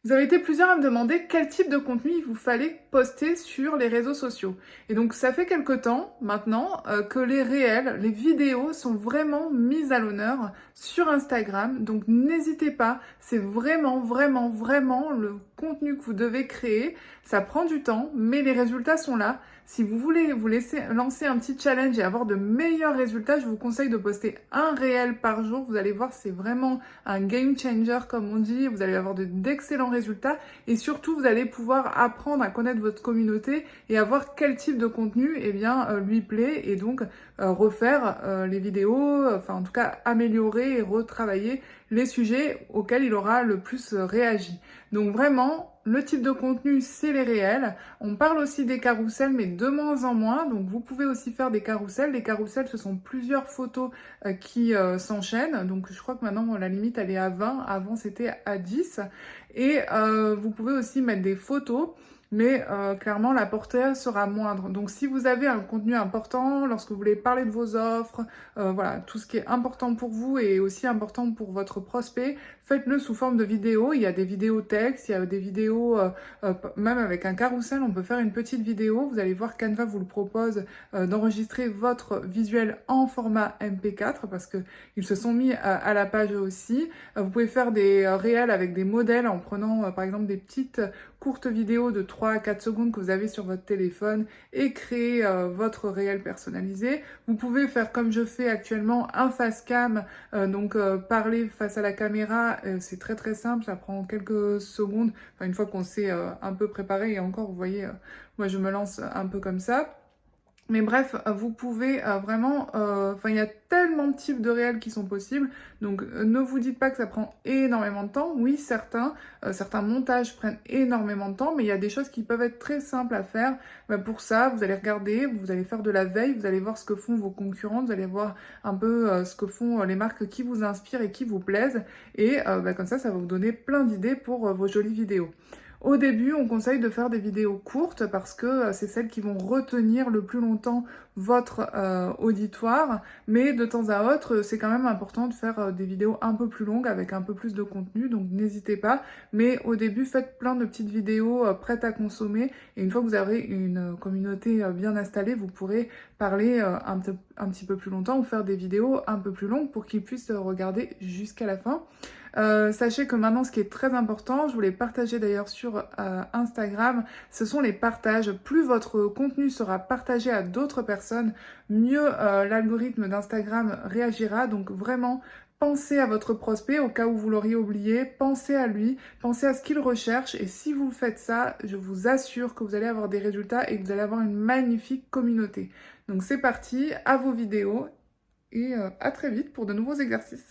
Vous avez été plusieurs à me demander quel type de contenu il vous fallait poster sur les réseaux sociaux. Et donc ça fait quelque temps maintenant que les réels, les vidéos sont vraiment mises à l'honneur sur Instagram. Donc n'hésitez pas, c'est vraiment le contenu que vous devez créer. Ça prend du temps, mais les résultats sont là. Si vous voulez vous laisser lancer un petit challenge et avoir de meilleurs résultats, je vous conseille de poster un réel par jour. Vous allez voir, c'est vraiment un game changer comme on dit. Vous allez avoir d'excellents résultats et surtout vous allez pouvoir apprendre à connaître votre communauté et à voir quel type de contenu lui plaît et donc refaire les vidéos, enfin en tout cas améliorer et retravailler les sujets auxquels il aura le plus réagi. Donc vraiment, le type de contenu, c'est les réels. On parle aussi des carousels, mais de moins en moins. Donc vous pouvez aussi faire des carousels. Les carousels, ce sont plusieurs photos qui s'enchaînent. Donc je crois que maintenant, la limite, elle est à 20. Avant, c'était à 10. Et vous pouvez aussi mettre des photos. Mais clairement, la portée sera moindre. Donc, si vous avez un contenu important, lorsque vous voulez parler de vos offres, voilà, tout ce qui est important pour vous et aussi important pour votre prospect, faites-le sous forme de vidéo. Il y a des vidéos texte, il y a des vidéos, même avec un carrousel, on peut faire une petite vidéo. Vous allez voir, Canva vous le propose d'enregistrer votre visuel en format MP4 parce que ils se sont mis à la page aussi. Vous pouvez faire des réels avec des modèles en prenant par exemple des petites courtes vidéos de 3 à 4 secondes que vous avez sur votre téléphone et créer votre réel personnalisé. Vous pouvez faire comme je fais actuellement un face cam, parler face à la caméra, c'est très simple, ça prend quelques secondes, enfin, une fois qu'on s'est un peu préparé et encore vous voyez, moi je me lance un peu comme ça. Mais bref, vous pouvez il y a tellement de types de réels qui sont possibles, donc ne vous dites pas que ça prend énormément de temps. Oui, certains montages prennent énormément de temps, mais il y a des choses qui peuvent être très simples à faire. Pour ça, vous allez regarder, vous allez faire de la veille, vous allez voir ce que font vos concurrents, vous allez voir un peu ce que font les marques qui vous inspirent et qui vous plaisent, et comme ça va vous donner plein d'idées pour vos jolies vidéos. Au début, on conseille de faire des vidéos courtes parce que c'est celles qui vont retenir le plus longtemps votre auditoire. Mais de temps à autre, c'est quand même important de faire des vidéos un peu plus longues avec un peu plus de contenu. Donc n'hésitez pas. Mais au début, faites plein de petites vidéos prêtes à consommer. Et une fois que vous aurez une communauté bien installée, vous pourrez parler un petit peu plus longtemps ou faire des vidéos un peu plus longues pour qu'ils puissent regarder jusqu'à la fin. Sachez que maintenant, ce qui est très important, je vous l'ai partagé d'ailleurs sur Instagram, ce sont les partages. Plus votre contenu sera partagé à d'autres personnes, mieux l'algorithme d'Instagram réagira. Donc vraiment, pensez à votre prospect au cas où vous l'auriez oublié, pensez à lui, pensez à ce qu'il recherche et si vous faites ça, je vous assure que vous allez avoir des résultats et que vous allez avoir une magnifique communauté. Donc c'est parti, à vos vidéos et à très vite pour de nouveaux exercices.